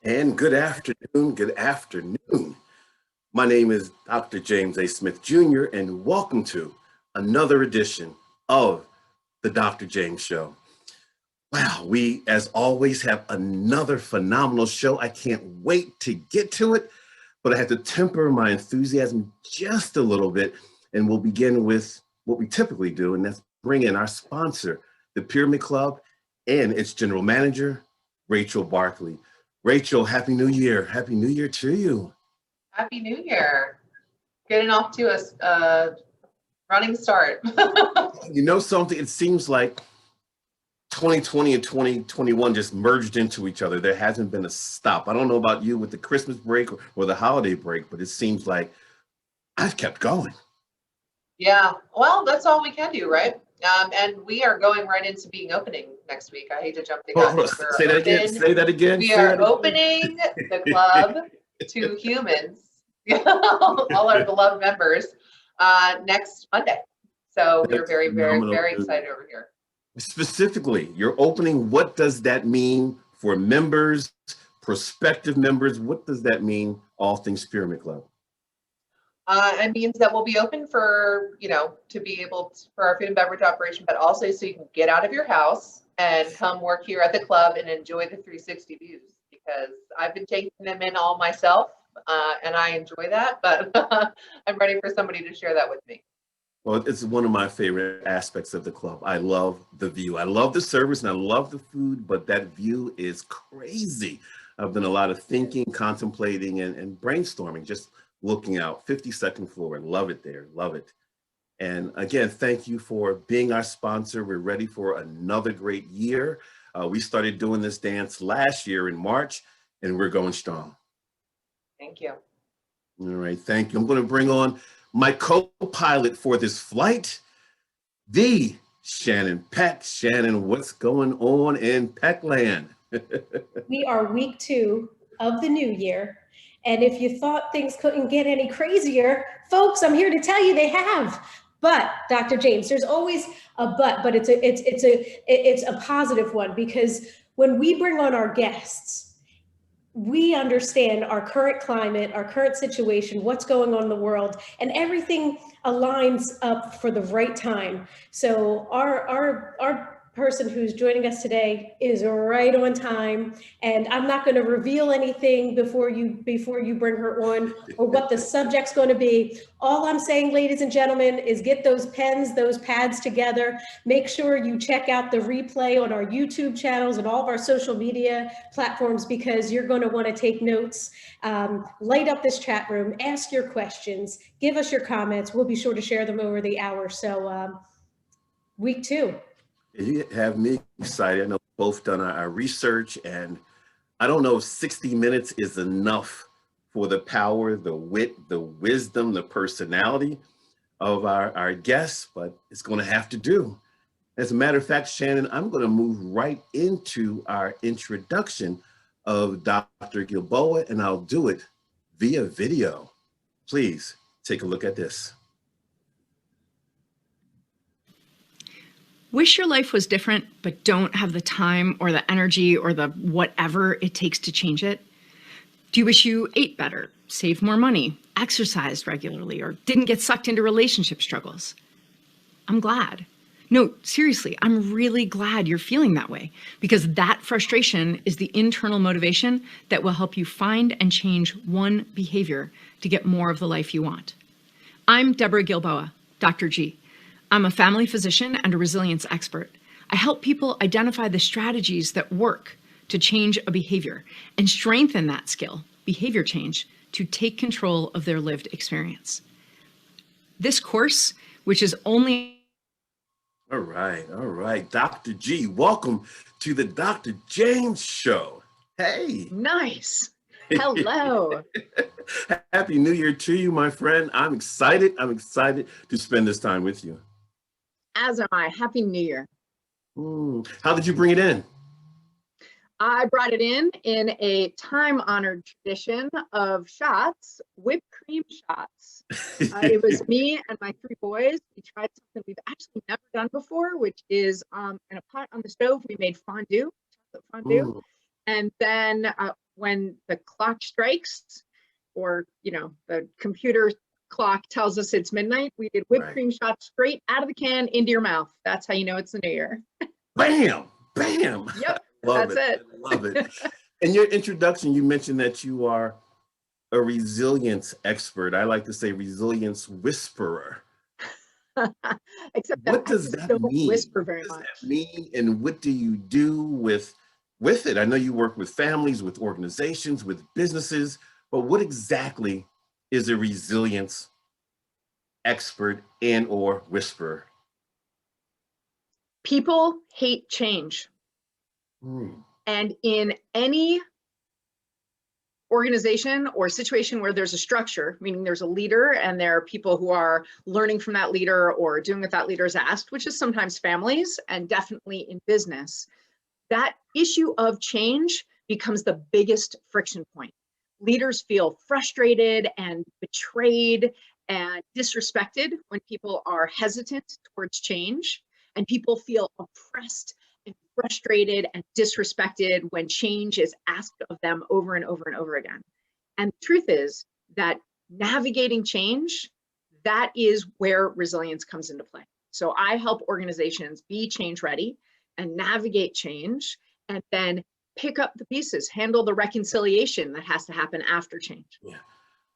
And good afternoon. Good afternoon. My name is Dr. James A. Smith Jr., and welcome to another edition of the Dr. James Show. Wow, we, as always, have another phenomenal show. I can't wait to get to it, but I have to temper my enthusiasm just a little bit, and we'll begin with what we typically do, and that's bring in our sponsor, the Pyramid Club, and its general manager, Rachel Barkley. Rachel, Happy New Year. Happy New Year to you. Happy New Year. Getting off to a running start. You know something? It seems like 2020 and 2021 just merged into each other. There hasn't been a stop. I don't know about you with the Christmas break or the holiday break, but it seems like I've kept going. Yeah, well, that's all we can do, right? And we are going right into being opening next week. I hate to jump the gun. Say that again. Say that again. We are opening the club to humans, all our beloved members, next Monday. So we're very, very, very excited over here. Specifically, you're opening. What does that mean for members, prospective members? What does that mean, all things Pyramid Club? It means that we'll be open for, to be able to, for our food and beverage operation, but also so you can get out of your house and come work here at the club and enjoy the 360 views, because I've been taking them in all myself and I enjoy that, but I'm ready for somebody to share that with me. Well, it's one of my favorite aspects of the club. I love the view. I love the service and I love the food, but that view is crazy. I've done a lot of thinking, contemplating, and brainstorming, just looking out. 52nd floor. Love it there. Love it. And again, thank you for being our sponsor. We're ready for another great year. We started doing this dance last year in March, and we're going strong. Thank you. All right. Thank you. I'm going to bring on my co-pilot for this flight, the Shannon Peck. Shannon, what's going on in Peckland? We are week 2 of the new year. And if you thought things couldn't get any crazier, folks, I'm here to tell you they have. But Dr. James, there's always a but it's a positive one, because when we bring on our guests, we understand our current climate, our current situation, what's going on in the world, and everything aligns up for the right time. So our person who's joining us today is right on time, and I'm not going to reveal anything before you bring her on or what the subject's going to be. All I'm saying, ladies and gentlemen, is get those pens, those pads together. Make sure you check out the replay on our YouTube channels and all of our social media platforms, because you're going to want to take notes. Light up this chat room, ask your questions, give us your comments. We'll be sure to share them over the hour. So week 2. You have me excited. I know we've both done our research, and I don't know if 60 minutes is enough for the power, the wit, the wisdom, the personality of our guests, but it's going to have to do. As a matter of fact, Shannon, I'm going to move right into our introduction of Dr. Gilboa, and I'll do it via video. Please take a look at this. Wish your life was different, but don't have the time or the energy or the whatever it takes to change it? Do you wish you ate better, saved more money, exercised regularly, or didn't get sucked into relationship struggles? I'm glad. No, seriously, I'm really glad you're feeling that way, because that frustration is the internal motivation that will help you find and change one behavior to get more of the life you want. I'm Deborah Gilboa, Dr. G. I'm a family physician and a resilience expert. I help people identify the strategies that work to change a behavior and strengthen that skill, behavior change, to take control of their lived experience. This course, which is only... All right. Dr. G, welcome to the Dr. James Show. Hey. Nice. Hello. Happy New Year to you, my friend. I'm excited to spend this time with you. As am I. Happy New Year. How did you bring it in? I brought it in a time-honored tradition of shots, whipped cream shots. It was me and my 3 boys. We tried something we've actually never done before, which is in a pot on the stove, we made fondue, chocolate fondue. And then when the clock strikes, or, you know, the computer clock tells us it's midnight, we did whipped cream shots straight out of the can into your mouth. That's how you know it's the new year. Bam, bam. Yep, Love that's it. Love it. In your introduction, you mentioned that you are a resilience expert. I like to say resilience whisperer. Except What that does I just that don't mean? whisper very What does much. that mean, and what do you do with it? I know you work with families, with organizations, with businesses, but what exactly is a resilience expert and or whisperer? People hate change. And in any organization or situation where there's a structure, meaning there's a leader and there are people who are learning from that leader or doing what that leader is asked, which is sometimes families and definitely in business, that issue of change becomes the biggest friction point. Leaders feel frustrated and betrayed and disrespected when people are hesitant towards change, and people feel oppressed and frustrated and disrespected when change is asked of them over and over and over again. And the truth is that navigating change, that is where resilience comes into play. So I help organizations be change ready and navigate change, and then pick up the pieces, handle the reconciliation that has to happen after change. Yeah.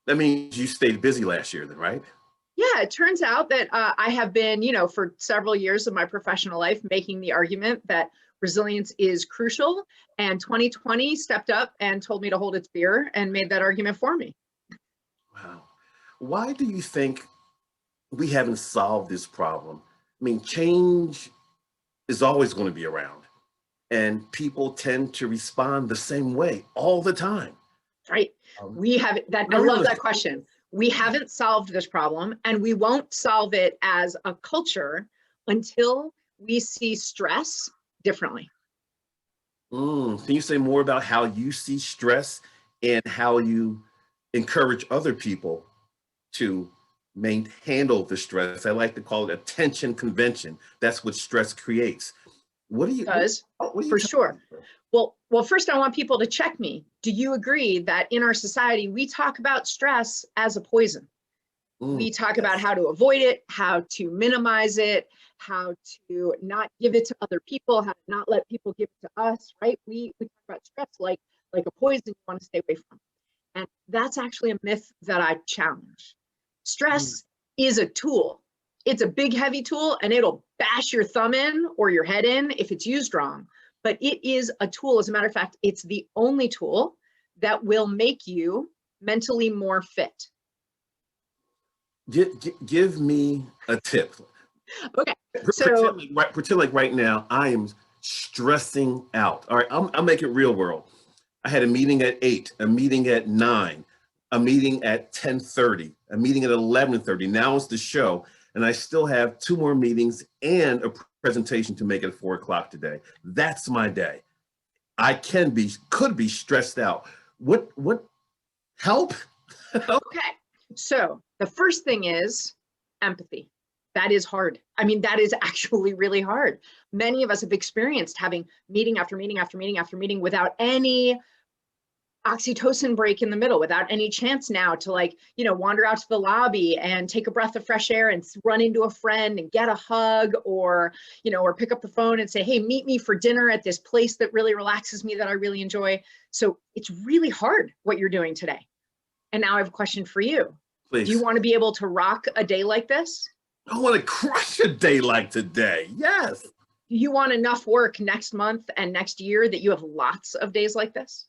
That means you stayed busy last year then, right? Yeah, it turns out that I have been, you know, for several years of my professional life, making the argument that resilience is crucial, and 2020 stepped up and told me to hold its beer and made that argument for me. Wow. Why do you think we haven't solved this problem? I mean, change is always going to be around, and people tend to respond the same way all the time. Right. We have that. I love that question. We haven't solved this problem, and we won't solve it as a culture until we see stress differently. Can you say more about how you see stress and how you encourage other people to handle the stress? I like to call it a tension convention. That's what stress creates. What do you? Does for sure. Well, first I want people to check me. Do you agree that in our society we talk about stress as a poison? We talk about how to avoid it, how to minimize it, how to not give it to other people, how to not let people give it to us, right? We talk about stress like a poison you want to stay away from. And that's actually a myth that I challenge. Stress is a tool. It's a big, heavy tool, and it'll bash your thumb in or your head in if it's used wrong. But it is a tool. As a matter of fact, it's the only tool that will make you mentally more fit. Give me a tip. Okay, so pretend like right now I am stressing out. All right, I'll make it real world. I had a meeting at 8, a meeting at 9, a meeting at 10:30, a meeting at 11:30. Now it's the show, and I still have 2 more meetings and a presentation to make at 4 o'clock today. That's my day. I could be stressed out. What help? Okay, so the first thing is empathy. That is hard. I mean, that is actually really hard. Many of us have experienced having meeting after meeting after meeting after meeting without any oxytocin break in the middle, without any chance now to, like, you know, wander out to the lobby and take a breath of fresh air and run into a friend and get a hug, or, you know, or pick up the phone and say, hey, meet me for dinner at this place that really relaxes me, that I really enjoy. So it's really hard what you're doing today. And now I have a question for you. Please. Do you want to be able to rock a day like this? I want to crush a day like today. Yes. Do you want enough work next month and next year that you have lots of days like this?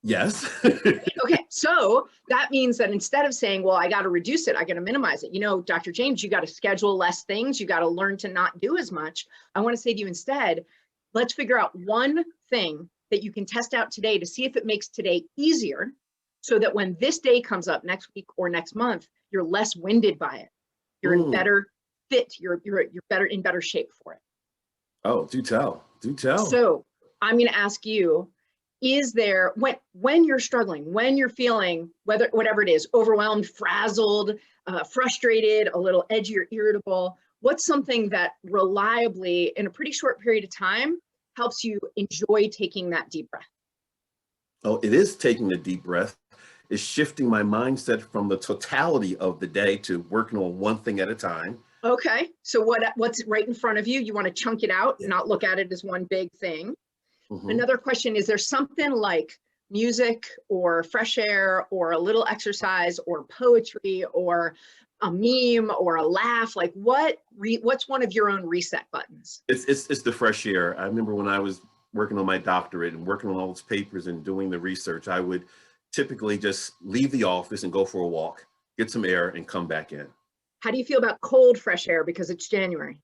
Yes. Okay, so that means that instead of saying, well, I got to reduce it, I got to minimize it. You know, Dr. James, you got to schedule less things. You got to learn to not do as much. I want to say to you instead, let's figure out one thing that you can test out today to see if it makes today easier, so that when this day comes up next week or next month, you're less winded by it. You're in better fit. You're in better shape for it. Oh, do tell. So I'm going to ask you, is there, when you're struggling, when you're feeling, whatever it is, overwhelmed, frazzled, frustrated, a little edgy or irritable, what's something that reliably in a pretty short period of time helps you enjoy taking that deep breath? Oh, it is taking a deep breath. It's shifting my mindset from the totality of the day to working on one thing at a time. Okay, so what's right in front of you? You want to chunk it out, Yeah. not look at it as one big thing. Mhm. Another question, is there something like music or fresh air or a little exercise or poetry or a meme or a laugh? Like what's one of your own reset buttons? It's the fresh air. I remember when I was working on my doctorate and working on all those papers and doing the research, I would typically just leave the office and go for a walk, get some air, and come back in. How do you feel about cold fresh air because it's January?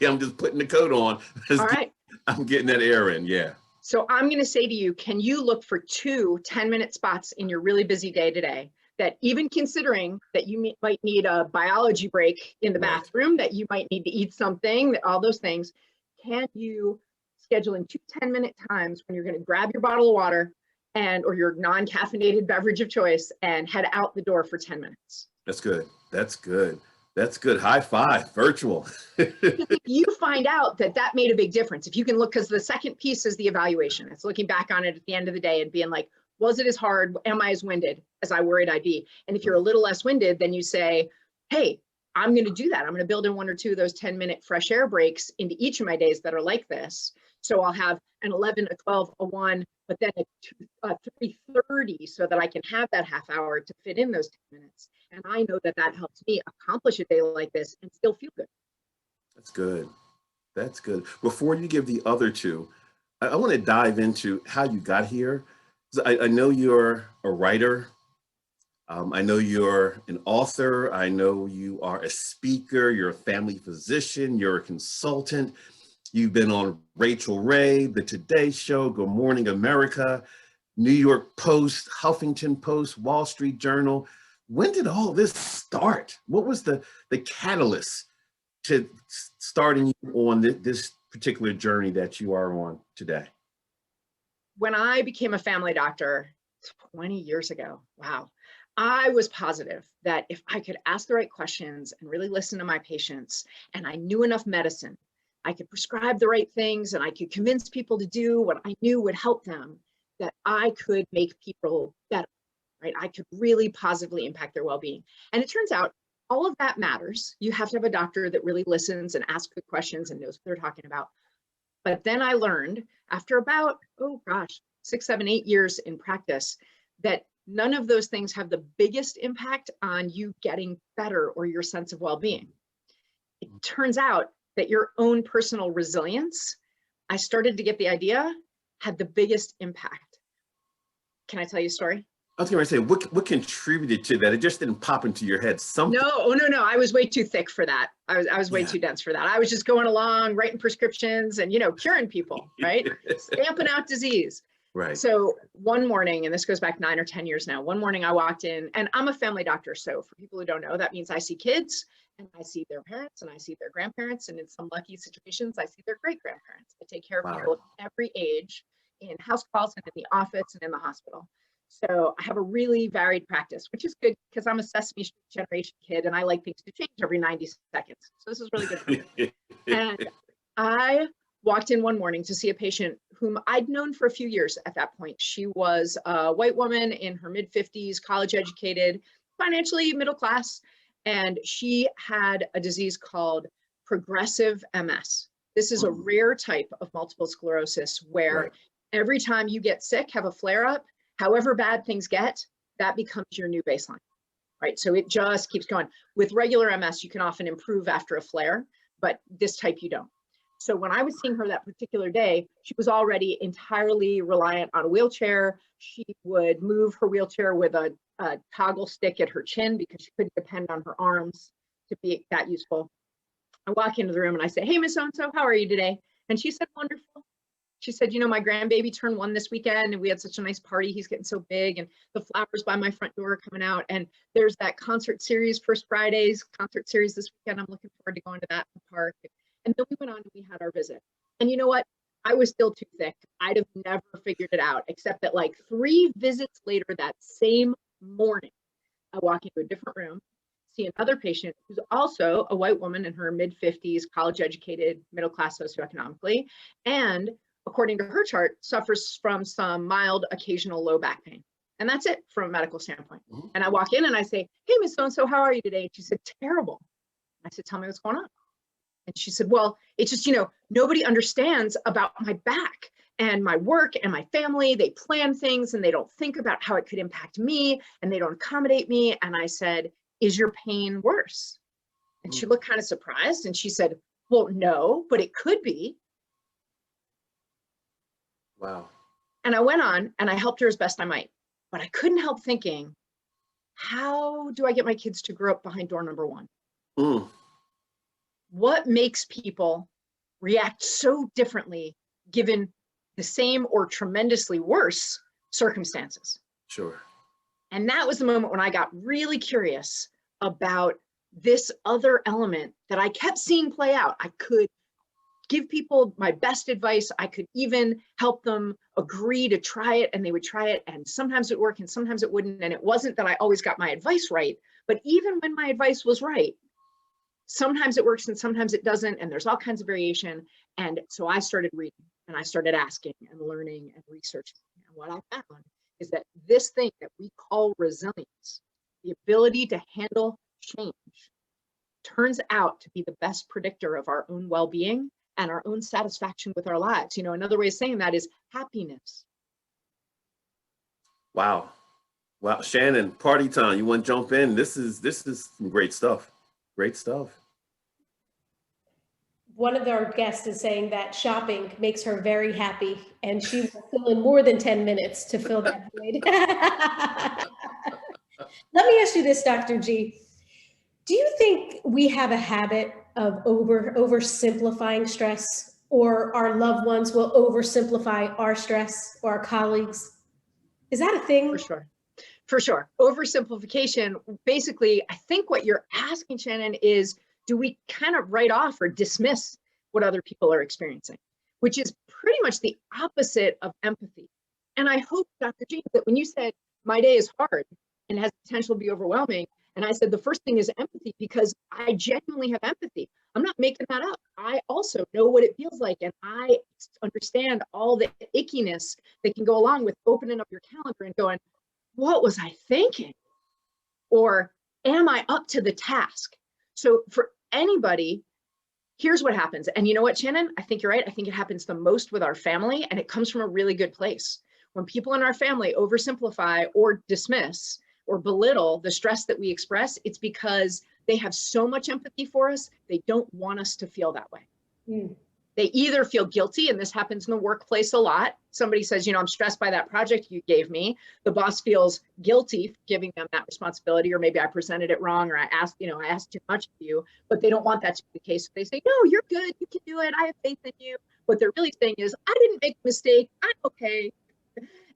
I'm just putting the coat on. All right. I'm getting that air in, yeah. So I'm going to say to you, can you look for 2 10-minute spots in your really busy day today that, even considering that you might need a biology break in the Right. bathroom, that you might need to eat something, all those things, can you schedule in 2 10-minute times when you're going to grab your bottle of water or your non-caffeinated beverage of choice and head out the door for 10 minutes? That's good. That's good. That's good. High five, virtual. If you find out that made a big difference, if you can look, because the second piece is the evaluation. It's looking back on it at the end of the day and being like, was it as hard? Am I as winded as I worried I'd be? And if you're a little less winded, then you say, hey, I'm going to do that. I'm going to build in 1 or 2 of those 10-minute fresh air breaks into each of my days that are like this. So I'll have an 11, a 12, a 1, but then a 3:30 so that I can have that half hour to fit in those 10 minutes. And I know that helps me accomplish a day like this and still feel good. That's good. That's good. Before you give the other 2, I want to dive into how you got here. I know you're a writer. I know you're an author. I know you are a speaker. You're a family physician. You're a consultant. You've been on Rachel Ray, The Today Show, Good Morning America, New York Post, Huffington Post, Wall Street Journal. When did all this start? What was the catalyst to starting you on this particular journey that you are on today? When I became a family doctor 20 years ago, wow, I was positive that if I could ask the right questions and really listen to my patients, and I knew enough medicine, I could prescribe the right things and I could convince people to do what I knew would help them, that I could make people better, right? I could really positively impact their well-being. And it turns out all of that matters. You have to have a doctor that really listens and asks good questions and knows what they're talking about. But then I learned after about, 6, 7, 8 years in practice, that none of those things have the biggest impact on you getting better or your sense of well-being. It turns out that your own personal resilience, I started to get the idea, had the biggest impact. Can I tell you a story? I was going to say, what contributed to that? It just didn't pop into your head. Something. No. I was way too thick for that. I was way too dense for that. I was just going along, writing prescriptions and, curing people, right? Stamping out disease. Right. So one morning, and this goes back 9 or 10 years now, one morning I walked in, and I'm a family doctor. So for people who don't know, that means I see kids and I see their parents and I see their grandparents. And in some lucky situations, I see their great grandparents. I take care of people of every age in house calls and in the office and in the hospital. So I have a really varied practice, which is good because I'm a Sesame Street generation kid and I like things to change every 90 seconds. So this is really good for me. And I walked in one morning to see a patient whom I'd known for a few years at that point. She was a white woman in her mid-50s, college educated, financially middle class, and she had a disease called progressive MS. This is a rare type of multiple sclerosis where every time you get sick, have a flare-up, however bad things get, that becomes your new baseline, right? So it just keeps going. With regular MS, you can often improve after a flare, but this type you don't. So when I was seeing her that particular day, she was already entirely reliant on a wheelchair. She would move her wheelchair with a toggle stick at her chin because she couldn't depend on her arms to be that useful. I walk into the room and I say, hey, Miss So-and-so, how are you today? And she said, wonderful. She said, my grandbaby turned 1 this weekend and we had such a nice party. He's getting so big and the flowers by my front door are coming out. And there's that concert series, First Fridays concert series this weekend. I'm looking forward to going to that in the park. And then we went on and we had our visit. And you know what? I was still too thick. I'd have never figured it out, except that like 3 visits later that same morning, I walk into a different room, see another patient who's also a white woman in her mid-50s, college educated, middle class socioeconomically, and according to her chart, suffers from some mild occasional low back pain. And that's it from a medical standpoint. Mhm. And I walk in and I say, hey, Miss So-and-so, how are you today? And she said, terrible. I said, tell me what's going on. And she said, well, it's just, nobody understands about my back and my work and my family. They plan things and they don't think about how it could impact me and they don't accommodate me. And I said, is your pain worse? And she looked kind of surprised and she said, well, no, but it could be. Wow. And I went on and I helped her as best I might, but I couldn't help thinking, how do I get my kids to grow up behind door number one? Mm. What makes people react so differently given the same or tremendously worse circumstances? Sure. And that was the moment when I got really curious about this other element that I kept seeing play out. I could give people my best advice. I could even help them agree to try it, and they would try it, and sometimes it would work and sometimes it wouldn't. And it wasn't that I always got my advice right, but even when my advice was right, sometimes it works and sometimes it doesn't, and there's all kinds of variation. And so I started reading and I started asking and learning and researching. And what I found is that this thing that we call resilience, the ability to handle change, turns out to be the best predictor of our own well-being and our own satisfaction with our lives. Another way of saying that is happiness. Wow. Wow. Shannon, party time. You want to jump in? This is some great stuff. Great stuff. One of our guests is saying that shopping makes her very happy, and she will fill in more than 10 minutes to fill that void. Let me ask you this, Dr. G. Do you think we have a habit of oversimplifying stress, or our loved ones will oversimplify our stress, or our colleagues? Is that a thing? For sure. For sure. Oversimplification, basically, I think what you're asking, Shannon, is do we kind of write off or dismiss what other people are experiencing, which is pretty much the opposite of empathy. And I hope, Dr. G, that when you said my day is hard and has potential to be overwhelming, and I said the first thing is empathy, because I genuinely have empathy. I'm not making that up. I also know what it feels like, and I understand all the ickiness that can go along with opening up your calendar and going, what was I thinking? Or am I up to the task? So for anybody, here's what happens. And you know what, Shannon? I think you're right. I think it happens the most with our family, and it comes from a really good place. When people in our family oversimplify or dismiss or belittle the stress that we express, it's because they have so much empathy for us, they don't want us to feel that way. Mm. They either feel guilty, and this happens in the workplace a lot. Somebody says, I'm stressed by that project you gave me. The boss feels guilty for giving them that responsibility, or maybe I presented it wrong, or I asked too much of you, but they don't want that to be the case. So they say, no, you're good. You can do it. I have faith in you. What they're really saying is, I didn't make a mistake. I'm okay.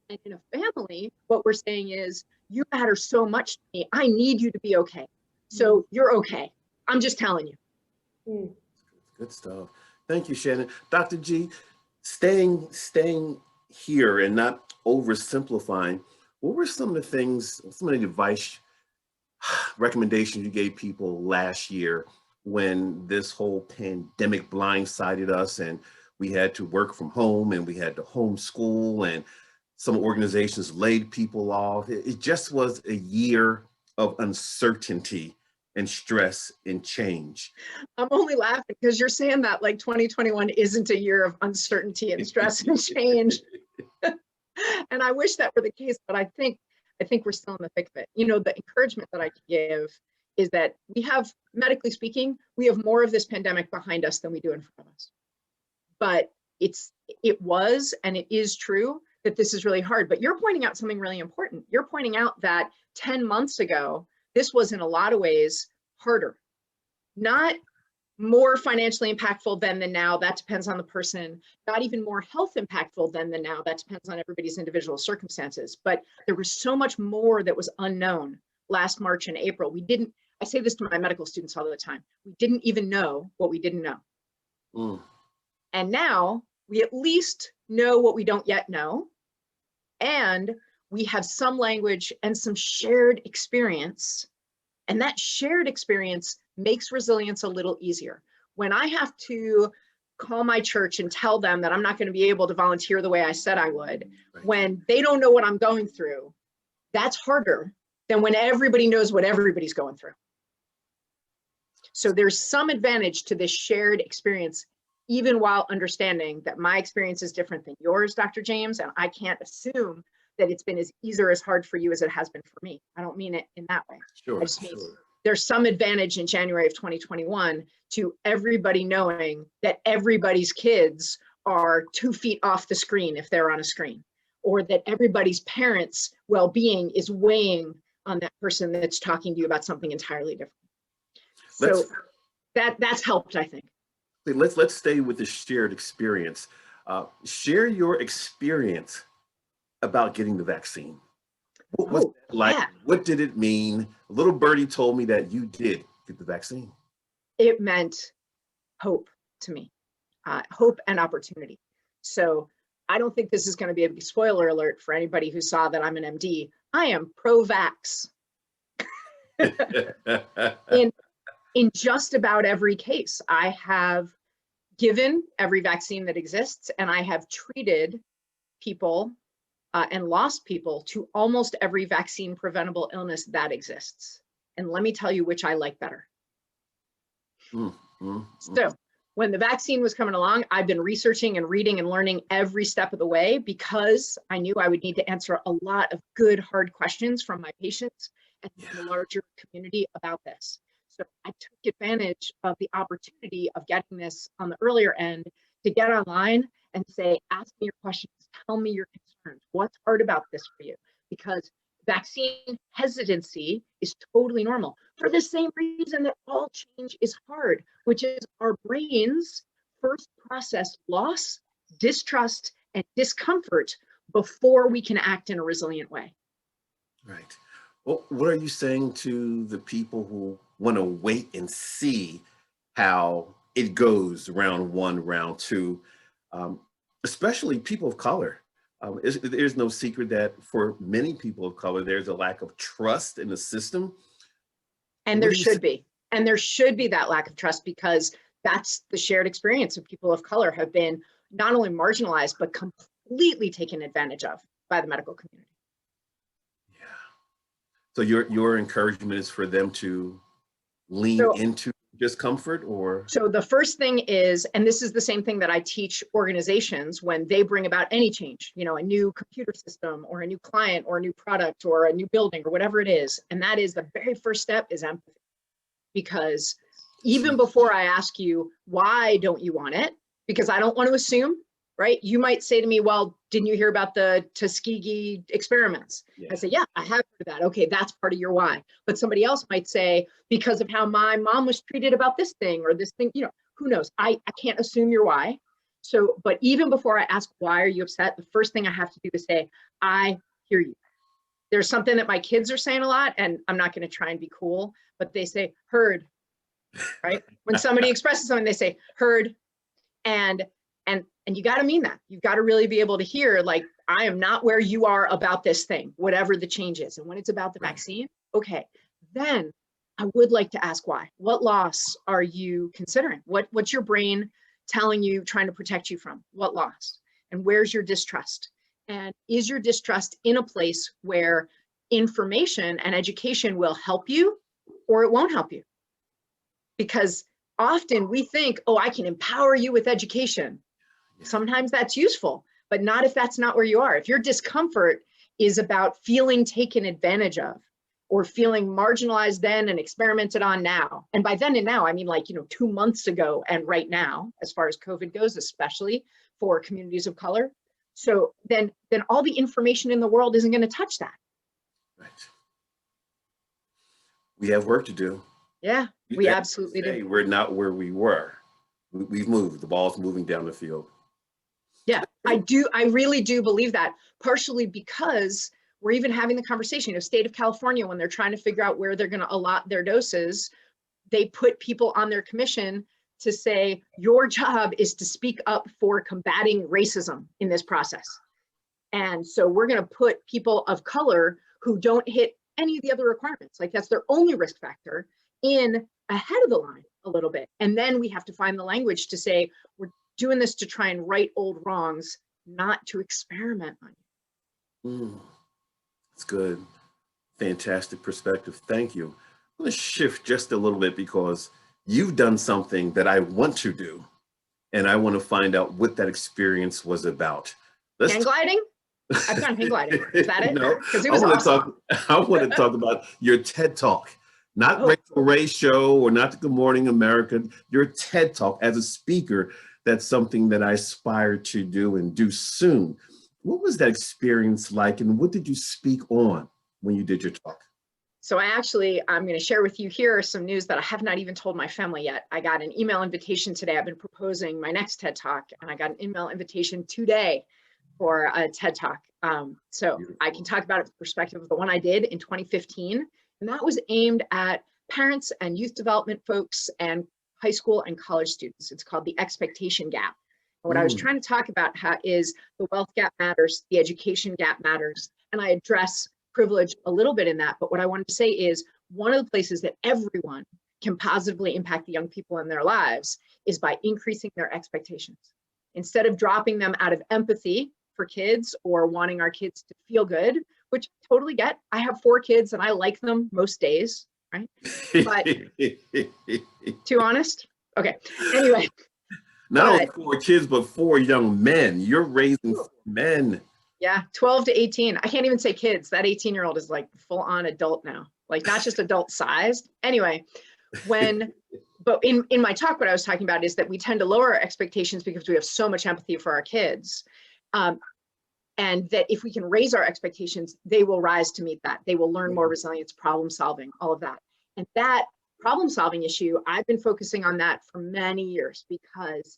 And in a family, what we're saying is, you matter so much to me. I need you to be okay. So you're okay. I'm just telling you. Mm. Good stuff. Thank you, Shannon. Dr. G, staying here and not oversimplifying, what were some of the things, some of the advice, recommendations you gave people last year when this whole pandemic blindsided us and we had to work from home and we had to homeschool and some organizations laid people off? It just was a year of uncertainty and stress and change. I'm only laughing because you're saying that like 2021 isn't a year of uncertainty and stress and change. And I wish that were the case, but I think we're still in the thick of it. The encouragement that I can give is that we have, medically speaking, we have more of this pandemic behind us than we do in front of us. But it was, and it is true that this is really hard. But you're pointing out something really important. You're pointing out that 10 months ago, this was in a lot of ways harder, not more financially impactful than the now. That depends on the person. Not even more health impactful than the now. That depends on everybody's individual circumstances. But there was so much more that was unknown last March and April. I say this to my medical students all the time. We didn't even know what we didn't know. Mm. And now we at least know what we don't yet know. And we have some language and some shared experience. And that shared experience makes resilience a little easier. When I have to call my church and tell them that I'm not going to be able to volunteer the way I said I would, Right. when they don't know what I'm going through, that's harder than when everybody knows what everybody's going through. So there's some advantage to this shared experience, even while understanding that my experience is different than yours, Dr. James, and I can't assume that it's been as easy or as hard for you as it has been for me. I don't mean it in that way. Sure, I just mean sure. there's some advantage in January of 2021 to everybody knowing that everybody's kids are 2 feet off the screen if they're on a screen, or that everybody's parents' well-being is weighing on that person that's talking to you about something entirely different. So that's helped, I think. Let's stay with the shared experience. Share your experience about getting the vaccine. What's that like? Yeah. What did it mean? A little birdie told me that you did get the vaccine. It meant hope to me, hope and opportunity. So I don't think this is going to be a big spoiler alert for anybody who saw that I'm an MD. I am pro-vax in just about every case. I have given every vaccine that exists, and I have treated people and lost people to almost every vaccine preventable illness that exists. And let me tell you which I like better. So when the vaccine was coming along, I've been researching and reading and learning every step of the way, because I knew I would need to answer a lot of good, hard questions from my patients and the larger community about this. So I took advantage of the opportunity of getting this on the earlier end to get online and say, ask me your questions, tell me your concerns. What's hard about this for you? Because vaccine hesitancy is totally normal for the same reason that all change is hard, which is our brains first process loss, distrust, and discomfort before we can act in a resilient way. Right. Well, what are you saying to the people who want to wait and see how it goes round one, round two, especially people of color? There's no secret that for many people of color, there's a lack of trust in the system. And there should be. And there should be that lack of trust, because that's the shared experience of people of color have been not only marginalized, but completely taken advantage of by the medical community. Yeah. So your encouragement is for them to lean into discomfort, or? So the first thing is, and this is the same thing that I teach organizations when they bring about any change, you know, a new computer system or a new client or a new product or a new building or whatever it is. And that is the very first step is empathy. Because even before I ask you, why don't you want it? Because I don't want to assume, right? You might say to me, well, didn't you hear about the Tuskegee experiments? Yeah. I say, yeah, I have heard of that. Okay, that's part of your why. But somebody else might say, because of how my mom was treated about this thing or this thing, you know, who knows? I can't assume your why. So, but even before I ask, why are you upset? The first thing I have to do is say, I hear you. There's something that my kids are saying a lot, and I'm not going to try and be cool, but they say, heard, right? When somebody expresses something, they say, heard, and you got to mean that. You've got to really be able to hear, like, I am not where you are about this thing, whatever the change is. And when it's about the vaccine, okay, then I would like to ask why. What loss are you considering? What's your brain telling you, trying to protect you from? What loss? And where's your distrust? And is your distrust in a place where information and education will help you, or it won't help you? Because often we think, oh, I can empower you with education. Sometimes that's useful, but not if that's not where you are. If your discomfort is about feeling taken advantage of or feeling marginalized then and experimented on now. And by then and now, I mean, like, 2 months ago and right now, as far as COVID goes, especially for communities of color. So then all the information in the world isn't going to touch that. Right. We have work to do. Yeah, we absolutely do. We're not where we were. We've moved. The ball's moving down the field. Yeah, I really do believe that, partially because we're even having the conversation. State of California, when they're trying to figure out where they're going to allot their doses, they put people on their commission to say, your job is to speak up for combating racism in this process. And so we're going to put people of color who don't hit any of the other requirements, like that's their only risk factor, in ahead of the line a little bit. And then we have to find the language to say, doing this to try and right old wrongs, not to experiment on you. That's good. Fantastic perspective. Thank you. I'm going to shift just a little bit because you've done something that I want to do, and I want to find out what that experience was about. Hang gliding? I've done hang gliding. Is that it? No, Because it was awesome. I want to talk about your TED Talk, not Rachel Ray Show or not the Good Morning America. Your TED Talk as a speaker. That's something that I aspire to do and do soon. What was that experience like, and what did you speak on when you did your talk? So I'm going to share with you here some news that I have not even told my family yet. I got an email invitation today. I've been proposing my next TED Talk, and I got an email invitation today for a TED Talk. So I can talk about it from the perspective of the one I did in 2015. And that was aimed at parents and youth development folks and high school and college students. It's called The Expectation Gap. And what I was trying to talk about is the wealth gap matters, the education gap matters, and I address privilege a little bit in that. But what I wanted to say is one of the places that everyone can positively impact the young people in their lives is by increasing their expectations. Instead of dropping them out of empathy for kids or wanting our kids to feel good, which I totally get. I have 4 kids and I like them most days, right? But too honest? Okay, anyway. Not only 4 kids, but 4 young men. You're raising 4 men. Yeah, 12 to 18. I can't even say kids. That 18-year-old is like full on adult now, like not just adult sized. Anyway, but in my talk, what I was talking about is that we tend to lower our expectations because we have so much empathy for our kids. And that if we can raise our expectations, they will rise to meet that. They will learn more resilience, problem solving, all of that. And that problem solving issue, I've been focusing on that for many years because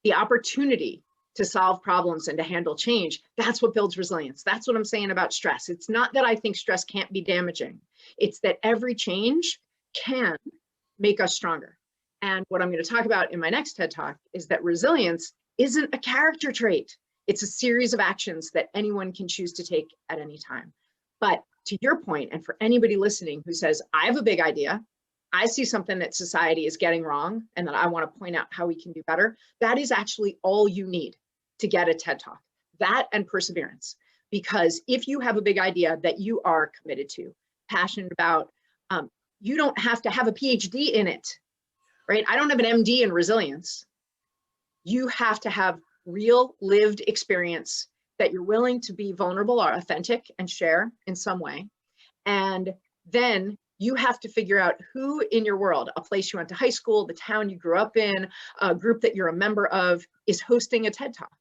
the opportunity to solve problems and to handle change, that's what builds resilience. That's what I'm saying about stress. It's not that I think stress can't be damaging. It's that every change can make us stronger. And what I'm going to talk about in my next TED Talk is that resilience isn't a character trait. It's a series of actions that anyone can choose to take at any time. But to your point, and for anybody listening who says, I have a big idea, I see something that society is getting wrong, and that I want to point out how we can do better, that is actually all you need to get a TED Talk, that and perseverance. Because if you have a big idea that you are committed to, passionate about, you don't have to have a PhD in it, right? I don't have an MD in resilience. You have to have real lived experience that you're willing to be vulnerable or authentic and share in some way. And then you have to figure out who in your world, a place you went to high school, the town you grew up in, a group that you're a member of, is hosting a TED Talk.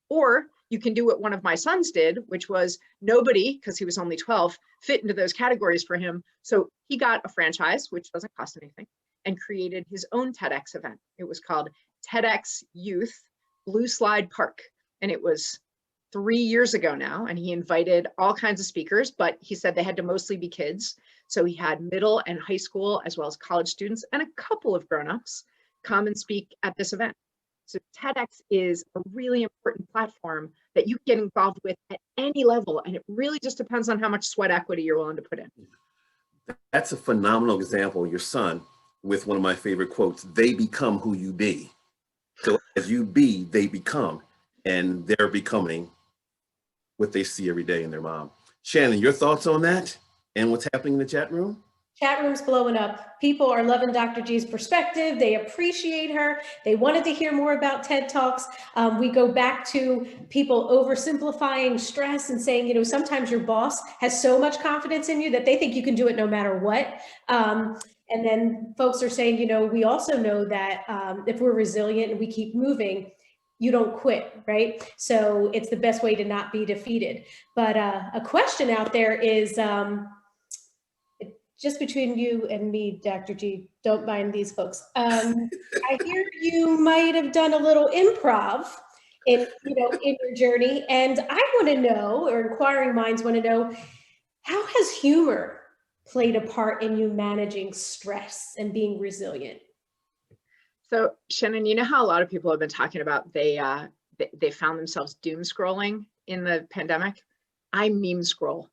Or you can do what one of my sons did, which was nobody, because he was only 12, fit into those categories for him. So he got a franchise, which doesn't cost anything, and created his own TEDx event. It was called TEDx Youth Blue Slide Park. And it was 3 years ago now. And he invited all kinds of speakers, but he said they had to mostly be kids. So he had middle and high school, as well as college students, and a couple of grownups come and speak at this event. So TEDx is a really important platform that you get involved with at any level. And it really just depends on how much sweat equity you're willing to put in. That's a phenomenal example. Your son, with one of my favorite quotes, they become who you be. So as you be, they become, and they're becoming what they see every day in their mom. Shannon, your thoughts on that and what's happening in the chat room? Chat room's blowing up. People are loving Dr. G's perspective. They appreciate her. They wanted to hear more about TED Talks. We go back to people oversimplifying stress and saying, you know, sometimes your boss has so much confidence in you that they think you can do it no matter what. And then folks are saying, you know, we also know that if we're resilient and we keep moving, you don't quit, right? So it's the best way to not be defeated. But a question out there is, just between you and me, Dr. G, don't mind these folks. I hear you might have done a little improv in your journey, and I want to know, or inquiring minds want to know, how has humor played a part in you managing stress and being resilient? So Shannon, you know how a lot of people have been talking about they found themselves doom scrolling in the pandemic? I meme scroll.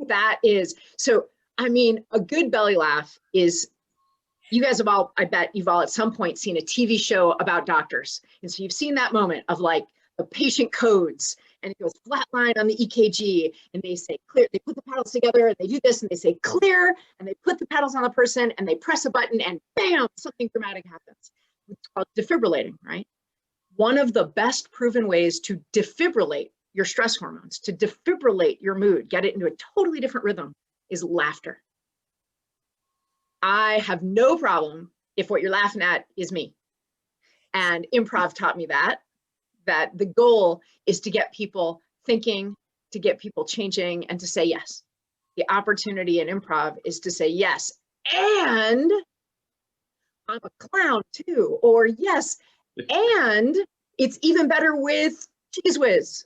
That is, so, I mean, a good belly laugh is You guys have all, I bet you've all at some point seen a TV show about doctors. And so you've seen that moment of like the patient codes and it goes flat line on the EKG and they say clear, they put the paddles together and they do this and they say clear and they put the paddles on the person and they press a button and bam, something dramatic happens. It's called defibrillating, right? One of the best proven ways to defibrillate your stress hormones, to defibrillate your mood, get it into a totally different rhythm, is laughter. I have no problem if what you're laughing at is me. And improv taught me that the goal is to get people thinking, to get people changing, and to say yes. The opportunity in improv is to say yes, and I'm a clown too, or yes, and it's even better with Cheese Whiz.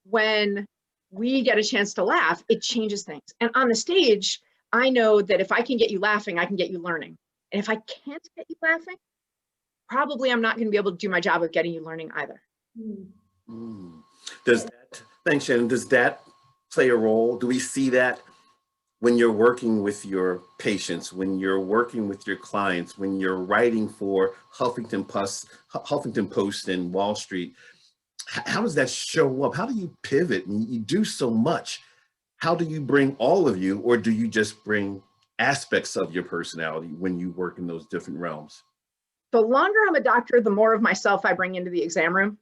When we get a chance to laugh, it changes things. And on the stage, I know that if I can get you laughing, I can get you learning. And if I can't get you laughing, probably I'm not going to be able to do my job of getting you learning either. Does that, thanks, Shannon, does that play a role? Do we see that when you're working with your patients, when you're working with your clients, when you're writing for Huffington Post and Wall Street? How does that show up? How do you pivot? I mean, you do so much. How do you bring all of you, or do you just bring aspects of your personality when you work in those different realms? The longer I'm a doctor, the more of myself I bring into the exam room.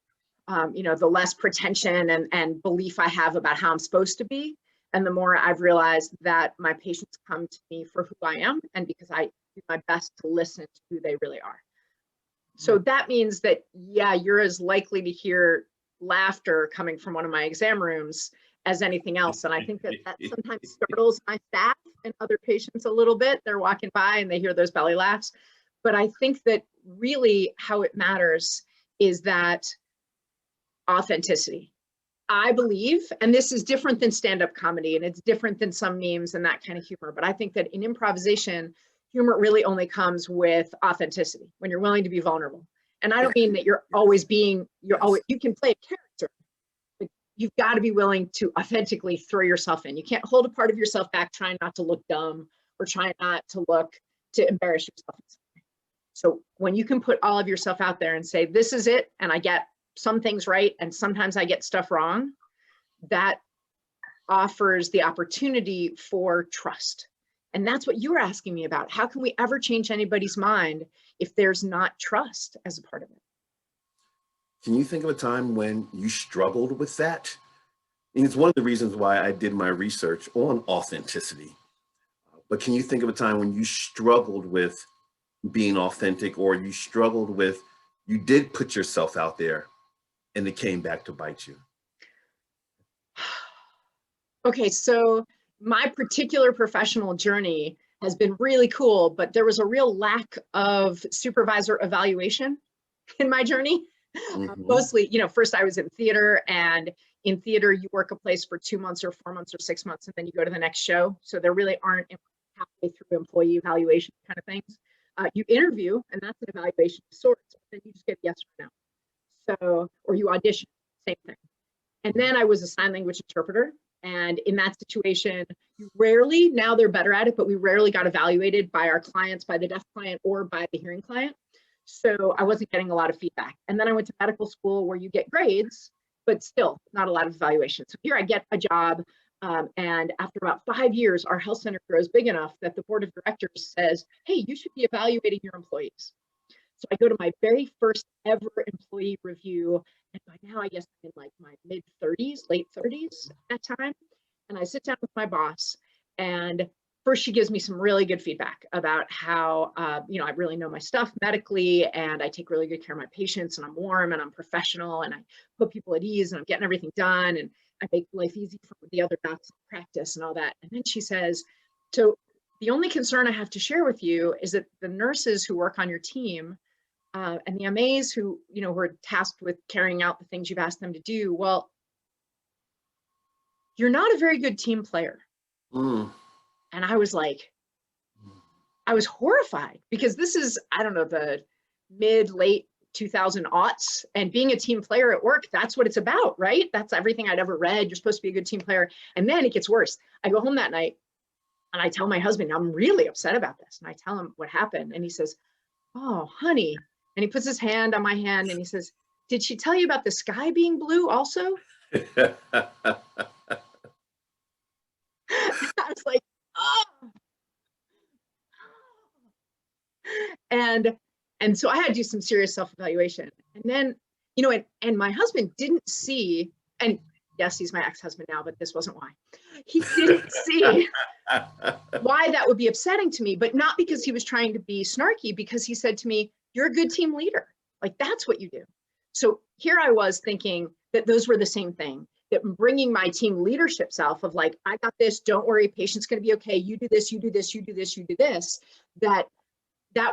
The less pretension and belief I have about how I'm supposed to be. And the more I've realized that my patients come to me for who I am and because I do my best to listen to who they really are. So that means that, yeah, you're as likely to hear laughter coming from one of my exam rooms as anything else. And I think that sometimes startles my staff and other patients a little bit. They're walking by and they hear those belly laughs. But I think that really how it matters is that authenticity. I believe, and this is different than stand-up comedy and it's different than some memes and that kind of humor, but I think that in improvisation, humor really only comes with authenticity, when you're willing to be vulnerable. And I don't mean that you can play a character, but you've got to be willing to authentically throw yourself in. You can't hold a part of yourself back trying not to look dumb or trying not to embarrass yourself. So when you can put all of yourself out there and say, this is it, and I get some things right, and sometimes I get stuff wrong, that offers the opportunity for trust. And that's what you were asking me about. How can we ever change anybody's mind if there's not trust as a part of it? Can you think of a time when you struggled with that? And it's one of the reasons why I did my research on authenticity. But can you think of a time when you struggled with being authentic, or you struggled with, you did put yourself out there and it came back to bite you? Okay, so my particular professional journey has been really cool, but there was a real lack of supervisor evaluation in my journey. Mostly, first I was in theater, and in theater, you work a place for 2 months or 4 months or 6 months, and then you go to the next show. So there really aren't halfway through employee evaluation kind of things. You interview, and that's an evaluation of sorts, but then you just get yes or no. So, or you audition, same thing. And then I was a sign language interpreter. And in that situation, you rarely, now they're better at it, but we rarely got evaluated by our clients, by the deaf client or by the hearing client. So I wasn't getting a lot of feedback. And then I went to medical school where you get grades, but still not a lot of evaluation. So here I get a job. And after about 5 years, our health center grows big enough that the board of directors says, hey, you should be evaluating your employees. So I go to my very first ever employee review. And by now, I guess I'm in like my mid 30s, late 30s at that time. And I sit down with my boss, and first she gives me some really good feedback about how, I really know my stuff medically, and I take really good care of my patients, and I'm warm and I'm professional, and I put people at ease, and I'm getting everything done, and I make life easy for the other docs in practice and all that. And then she says, so the only concern I have to share with you is that the nurses who work on your team and the MAs who are tasked with carrying out the things you've asked them to do, well, you're not a very good team player. And I was like, I was horrified, because this is, I don't know, the late 2000 aughts, and being a team player at work, that's what it's about, right? That's everything I'd ever read. You're supposed to be a good team player. And then it gets worse. I go home that night And I tell my husband, I'm really upset about this. And I tell him what happened. And he says, oh, honey. And he puts his hand on my hand and he says, did she tell you about the sky being blue also? I was like, oh. And so I had to do some serious self-evaluation. And then, you know, and my husband didn't see, and yes, he's my ex-husband now, but this wasn't why. He didn't see why that would be upsetting to me, but not because he was trying to be snarky, because he said to me, you're a good team leader. Like, that's what you do. So here I was thinking that those were the same thing, that bringing my team leadership self of like, I got this, don't worry, patient's going to be okay. You do this, you do this, you do this, you do this, that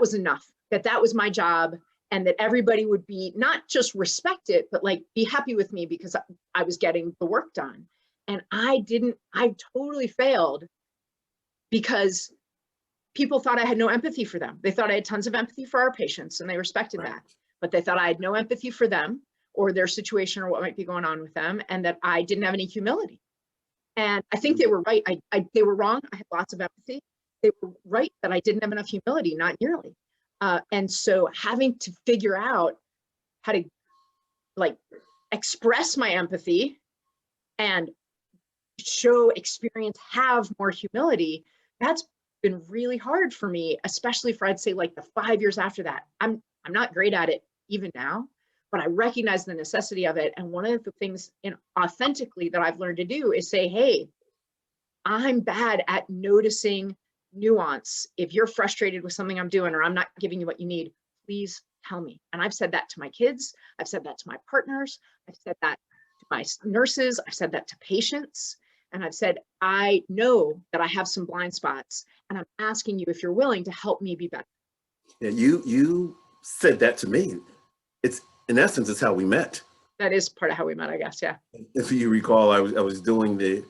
was enough, that was my job, and that everybody would be not just respect it, but like be happy with me because I was getting the work done. And I totally failed because people thought I had no empathy for them. They thought I had tons of empathy for our patients and they respected that, but they thought I had no empathy for them or their situation or what might be going on with them, and that I didn't have any humility. And I think they were right. They were wrong. I had lots of empathy. They were right that I didn't have enough humility, not nearly. And so having to figure out how to like express my empathy and show experience, have more humility, that's been really hard for me, especially for, I'd say, like the 5 years after that. I'm not great at it even now, but I recognize the necessity of it. And one of the things authentically that I've learned to do is say, hey, I'm bad at noticing nuance. If you're frustrated with something I'm doing or I'm not giving you what you need, please tell me. And I've said that to my kids. I've said that to my partners. I've said that to my nurses. I've said that to patients. And I've said, I know that I have some blind spots and I'm asking you if you're willing to help me be better. Yeah, you said that to me. It's, in essence, it's how we met. That is part of how we met, I guess. Yeah. If you recall, I was doing the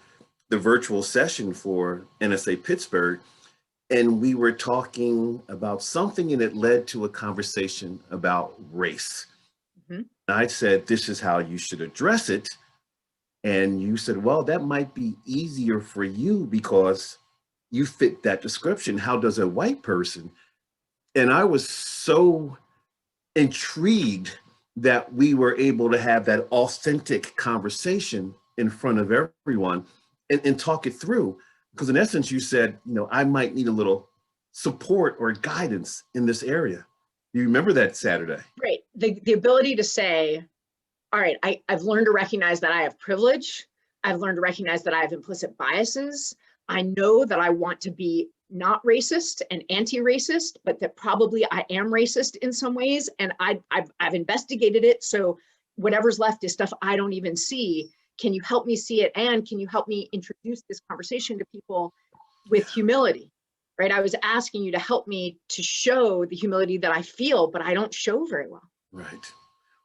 virtual session for NSA Pittsburgh, and we were talking about something, and it led to a conversation about race. Mm-hmm. And I said, this is how you should address it. And you said, well, that might be easier for you because you fit that description. How does a white person? And I was so intrigued that we were able to have that authentic conversation in front of everyone and talk it through. Because in essence, you said, you know, I might need a little support or guidance in this area. You remember that Saturday? Right. The ability to say, all right, I've learned to recognize that I have privilege. I've learned to recognize that I have implicit biases. I know that I want to be not racist and anti-racist, but that probably I am racist in some ways. And I've investigated it. So whatever's left is stuff I don't even see. Can you help me see it? And can you help me introduce this conversation to people with humility, right? I was asking you to help me to show the humility that I feel, but I don't show very well. Right.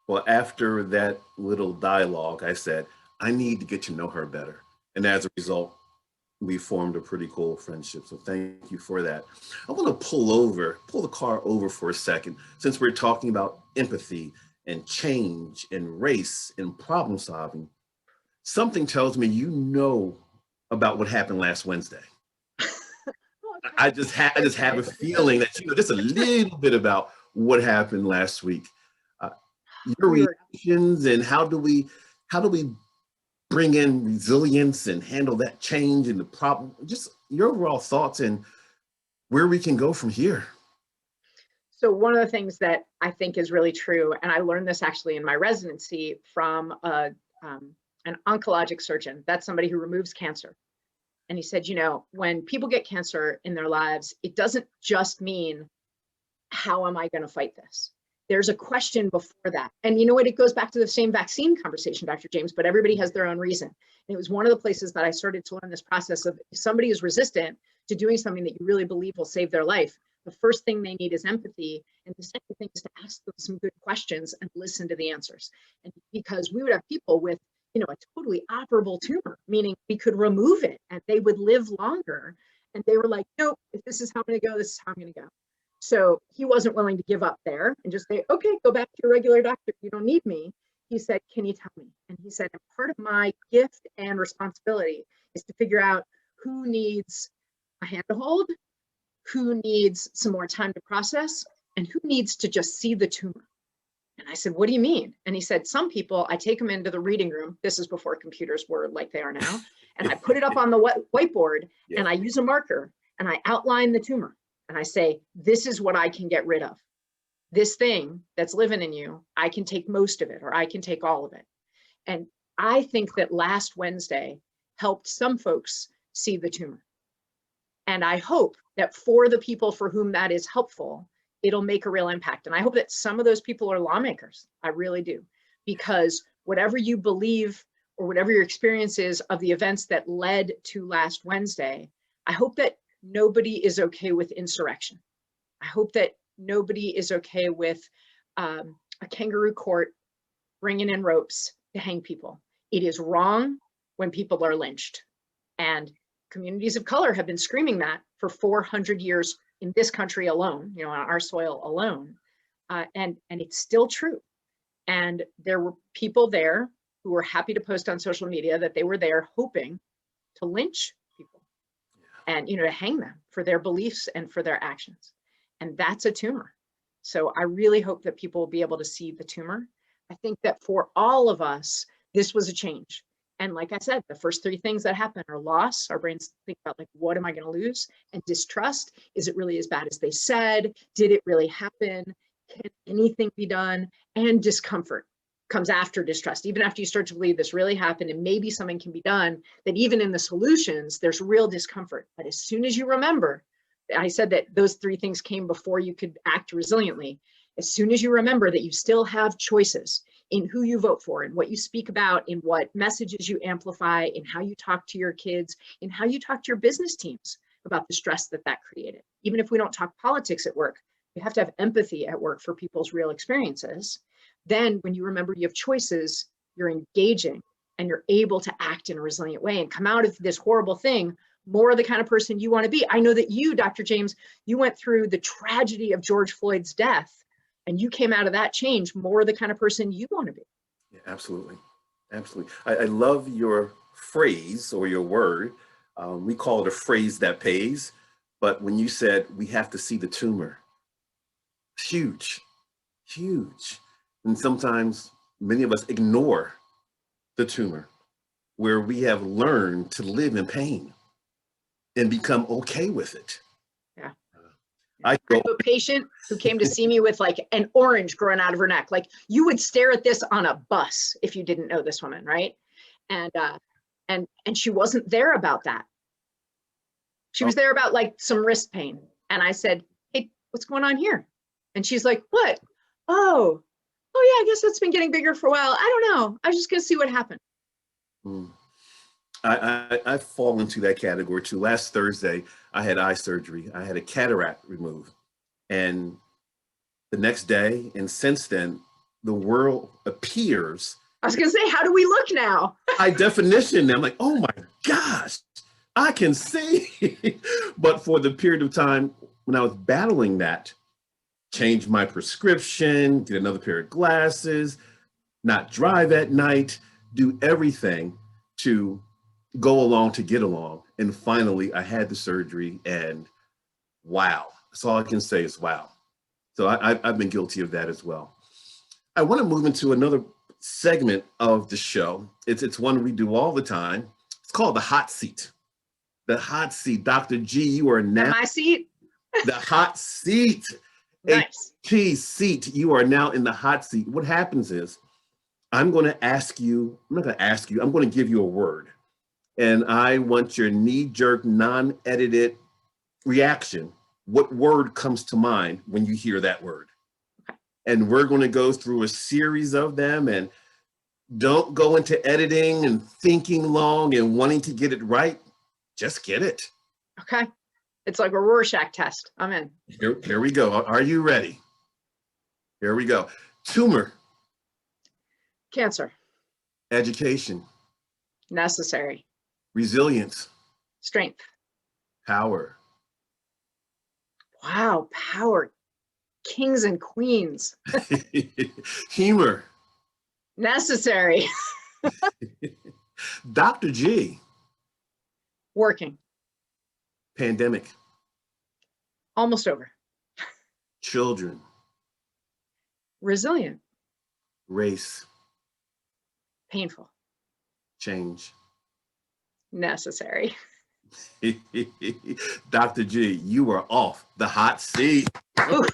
Well, after that little dialogue, I said, I need to get to know her better. And as a result, we formed a pretty cool friendship. So thank you for that. I want to pull the car over for a second, since we're talking about empathy and change and race and problem solving. Something tells me you know about what happened last Wednesday. I just have a feeling that you know just a little bit about what happened last week. Your reactions and how do we bring in resilience and handle that change and the problem, just your overall thoughts and where we can go from here. So one of the things that I think is really true, and I learned this actually in my residency from an oncologic surgeon, that's somebody who removes cancer. And he said, you know, when people get cancer in their lives, it doesn't just mean, how am I going to fight this? There's a question before that. And you know what, it goes back to the same vaccine conversation, Dr. James, but everybody has their own reason. And it was one of the places that I started to learn this process of, if somebody is resistant to doing something that you really believe will save their life, the first thing they need is empathy. And the second thing is to ask them some good questions and listen to the answers. And because we would have people with, you know, a totally operable tumor, meaning we could remove it and they would live longer. And they were like, nope, if this is how I'm going to go, this is how I'm going to go. So he wasn't willing to give up there and just say, okay, go back to your regular doctor. You don't need me. He said, can you tell me? And he said, part of my gift and responsibility is to figure out who needs a hand to hold, who needs some more time to process, and who needs to just see the tumor. And I said, what do you mean? And he said, some people, I take them into the reading room. This is before computers were like they are now. And I put it up on the whiteboard and I use a marker and I outline the tumor. And I say, this is what I can get rid of. This thing that's living in you, I can take most of it or I can take all of it. And I think that last Wednesday helped some folks see the tumor. And I hope that for the people for whom that is helpful, it'll make a real impact. And I hope that some of those people are lawmakers. I really do. Because whatever you believe or whatever your experience is of the events that led to last Wednesday, I hope that nobody is okay with insurrection. I hope that nobody is okay with a kangaroo court bringing in ropes to hang people. It is wrong when people are lynched. And communities of color have been screaming that for 400 years in this country alone, you know, on our soil alone. And it's still true. And there were people there who were happy to post on social media that they were there hoping to lynch people and, you know, to hang them for their beliefs and for their actions. And that's a tumor. So I really hope that people will be able to see the tumor. I think that for all of us, this was a change. And like I said, the first three things that happen are loss. Our brains think about like, what am I going to lose? And distrust. Is it really as bad as they said? Did it really happen? Can anything be done? And discomfort comes after distrust. Even after you start to believe this really happened and maybe something can be done, that even in the solutions, there's real discomfort. But as soon as you remember, I said that those three things came before you could act resiliently. As soon as you remember that you still have choices in who you vote for, in what you speak about, in what messages you amplify, in how you talk to your kids, in how you talk to your business teams about the stress that that created. Even if we don't talk politics at work, we have to have empathy at work for people's real experiences. Then when you remember you have choices, you're engaging and you're able to act in a resilient way and come out of this horrible thing more the kind of person you want to be. I know that you, Dr. James, you went through the tragedy of George Floyd's death and you came out of that change more the kind of person you want to be. Yeah, absolutely. Absolutely. I love your phrase or your word. We call it a phrase that pays. But when you said we have to see the tumor, huge, huge. And sometimes many of us ignore the tumor where we have learned to live in pain and become okay with it. Yeah. I have a patient who came to see me with like an orange growing out of her neck. Like you would stare at this on a bus if you didn't know this woman, right? And she wasn't there about that. She was there about like some wrist pain. And I said, hey, what's going on here? And she's like, what? Oh yeah, I guess that's been getting bigger for a while. I don't know. I was just gonna see what happened. I fall into that category too. Last Thursday, I had eye surgery. I had a cataract removed. And the next day, and since then, the world appears. I was gonna say, how do we look now? High definition. I'm like, oh my gosh, I can see. But for the period of time when I was battling that, change my prescription, get another pair of glasses, not drive at night, do everything to go along to get along. And finally, I had the surgery and wow. That's all I can say is wow. So I've been guilty of that as well. I want to move into another segment of the show. It's one we do all the time. It's called the hot seat. The hot seat. Dr. G, you are now. My seat? The hot seat. Nice. HP seat. You are now in the hot seat. What happens is I'm going to ask you, I'm not going to ask you, I'm going to give you a word. And I want your knee-jerk, non-edited reaction. What word comes to mind when you hear that word? And we're going to go through a series of them, and don't go into editing and thinking long and wanting to get it right. Just get it. Okay. It's like a Rorschach test. I'm in. Here we go. Are you ready? Here we go. Tumor. Cancer. Education. Necessary. Resilience. Strength. Power. Wow, power. Kings and queens. Humor. Necessary. Dr. G. Working. Pandemic. Almost over. Children. Resilient. Race. Painful. Change. Necessary. Dr. G, you are off the hot seat. Ooh.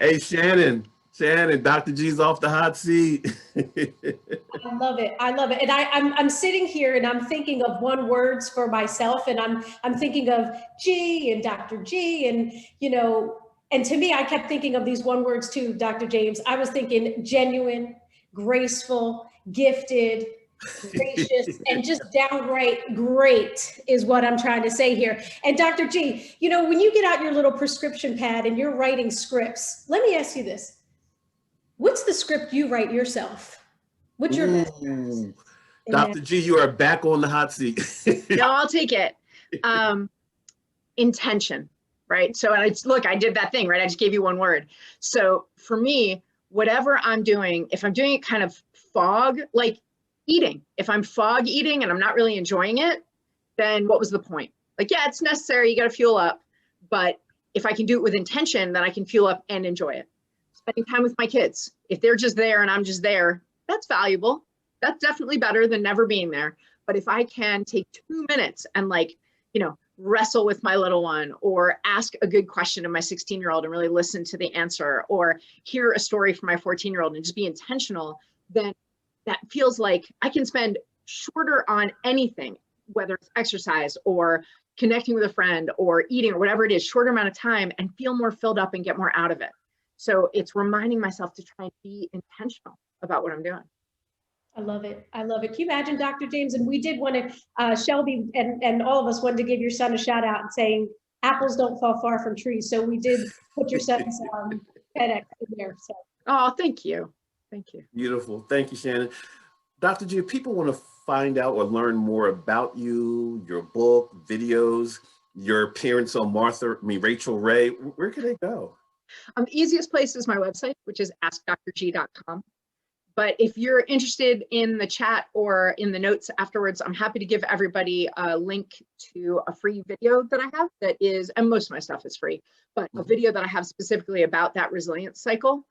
Hey, Shannon, Dr. G's off the hot seat. I love it. I love it. And I'm sitting here and I'm thinking of one words for myself, and I'm thinking of G and Dr. G, and and to me, I kept thinking of these one words too, Dr. James. I was thinking genuine, graceful, gifted, gracious, and just downright great is what I'm trying to say here. And Dr. G, when you get out your little prescription pad and you're writing scripts, let me ask you this. What's the script you write yourself? What's your best script? Dr. G, you are back on the hot seat. No, I'll take it. Intention, right? So look, I did that thing, right? I just gave you one word. So for me, whatever I'm doing, if I'm doing it kind of fog, like eating, if I'm fog eating and I'm not really enjoying it, then what was the point? Like, yeah, it's necessary. You got to fuel up. But if I can do it with intention, then I can fuel up and enjoy it. Spending time with my kids. If they're just there and I'm just there, that's valuable. That's definitely better than never being there. But if I can take 2 minutes and wrestle with my little one, or ask a good question of my 16-year-old and really listen to the answer, or hear a story from my 14-year-old and just be intentional, then that feels like I can spend shorter on anything, whether it's exercise or connecting with a friend or eating or whatever it is, shorter amount of time, and feel more filled up and get more out of it. So it's reminding myself to try and be intentional about what I'm doing. I love it. I love it. Can you imagine, Dr. James? And we did want to, Shelby and all of us wanted to give your son a shout out and saying, apples don't fall far from trees. So we did put your son's FedEx in there. So. Oh, thank you. Thank you. Beautiful. Thank you, Shannon. Dr. G, if people want to find out or learn more about you, your book, videos, your appearance on Rachel Ray, where can they go? The easiest place is my website, which is askdrg.com. But if you're interested in the chat or in the notes afterwards, I'm happy to give everybody a link to a free video that I have that is, and most of my stuff is free, but a video that I have specifically about that resilience cycle,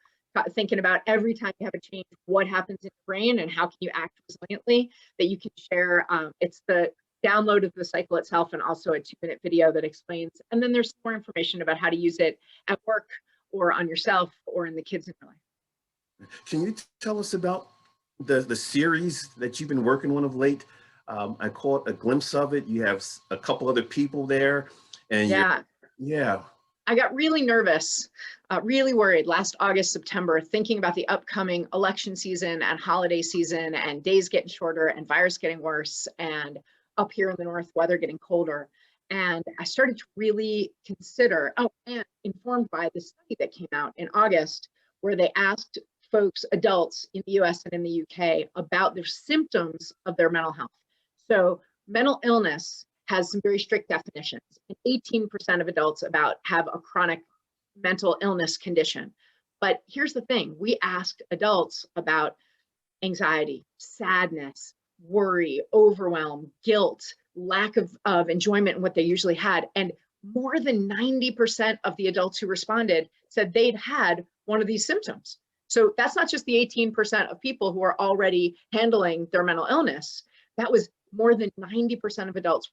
thinking about every time you have a change, what happens in your brain and how can you act resiliently, that you can share. It's the download of the cycle itself and also a 2-minute video that explains. And then there's more information about how to use it at work or on yourself or in the kids in your life. Can you tell us about the series that you've been working on of late? I caught a glimpse of it. You have a couple other people there, and yeah. I got really nervous, really worried last August, September, thinking about the upcoming election season and holiday season and days getting shorter and virus getting worse and up here in the north, weather getting colder. And I started to really consider, and informed by the study that came out in August, where they asked folks, adults in the US and in the UK, about their symptoms of their mental health. So mental illness has some very strict definitions. And 18% of adults have a chronic mental illness condition. But here's the thing, we asked adults about anxiety, sadness, worry, overwhelm, guilt, lack of enjoyment in what they usually had. And more than 90% of the adults who responded said they'd had one of these symptoms. So that's not just the 18% of people who are already handling their mental illness. That was more than 90% of adults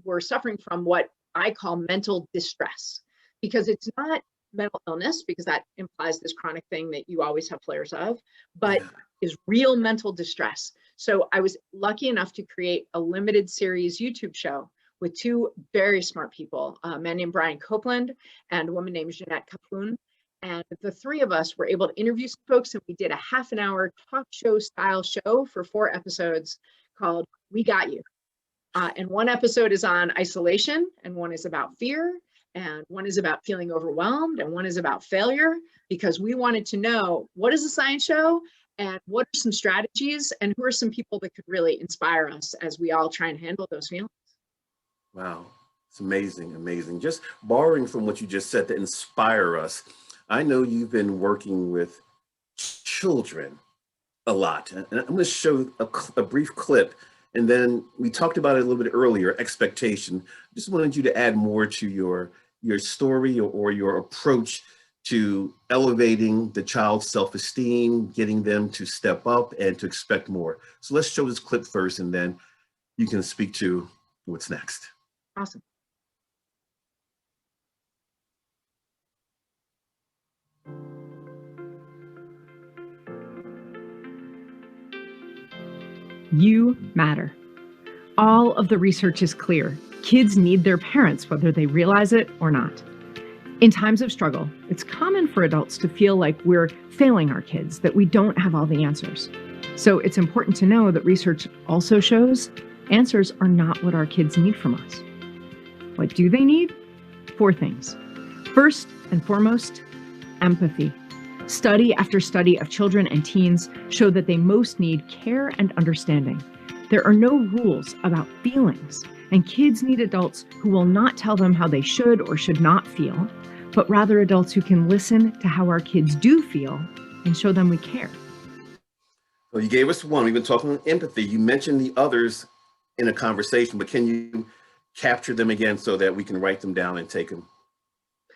were suffering from what I call mental distress, because it's not mental illness, because that implies this chronic thing that you always have flares of, but is real mental distress. So I was lucky enough to create a limited series YouTube show with 2 very smart people, a man named Brian Copeland and a woman named Jeanette Capoon. And the 3 of us were able to interview some folks, and we did a half-an-hour talk show style show for 4 episodes called We Got You. And one episode is on isolation, and one is about fear, and one is about feeling overwhelmed, and one is about failure, because we wanted to know, what does the science show, and what are some strategies, and who are some people that could really inspire us as we all try and handle those feelings. Wow, it's amazing, amazing. Just borrowing from what you just said to inspire us, I know you've been working with children a lot, and I'm going to show a brief clip, And then we talked about it a little bit earlier, expectation. Just wanted you to add more to your story or your approach to elevating the child's self-esteem, getting them to step up and to expect more. So let's show this clip first, and then you can speak to what's next. Awesome. You matter. All of the research is clear. Kids need their parents, whether they realize it or not. In times of struggle, it's common for adults to feel like we're failing our kids, that we don't have all the answers. So it's important to know that research also shows answers are not what our kids need from us. What do they need? 4 things. First and foremost, empathy. Study after study of children and teens show that they most need care and understanding. There are no rules about feelings, and kids need adults who will not tell them how they should or should not feel, but rather adults who can listen to how our kids do feel and show them we care. So you gave us one. We've been talking empathy. You mentioned the others in a conversation, but can you capture them again so that we can write them down and take them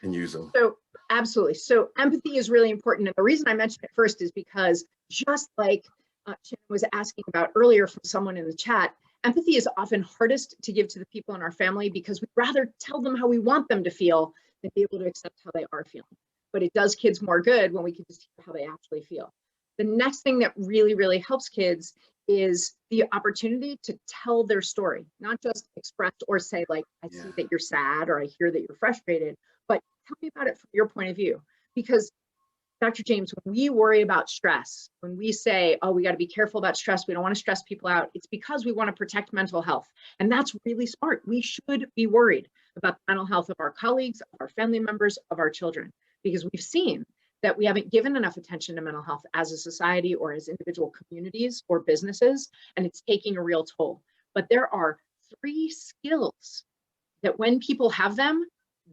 and use them? So absolutely. So empathy is really important. And the reason I mentioned it first is because just like Shannon was asking about earlier from someone in the chat, empathy is often hardest to give to the people in our family because we'd rather tell them how we want them to feel than be able to accept how they are feeling. But it does kids more good when we can just hear how they actually feel. The next thing that really, really helps kids is the opportunity to tell their story, not just express or say like, I see that you're sad or I hear that you're frustrated, but tell me about it from your point of view. Because Dr. James, when we worry about stress, when we say, oh, we got to be careful about stress, we don't want to stress people out, it's because we want to protect mental health. And that's really smart. We should be worried about the mental health of our colleagues, of our family members, of our children, because we've seen that we haven't given enough attention to mental health as a society or as individual communities or businesses, and it's taking a real toll. But there are 3 skills that when people have them,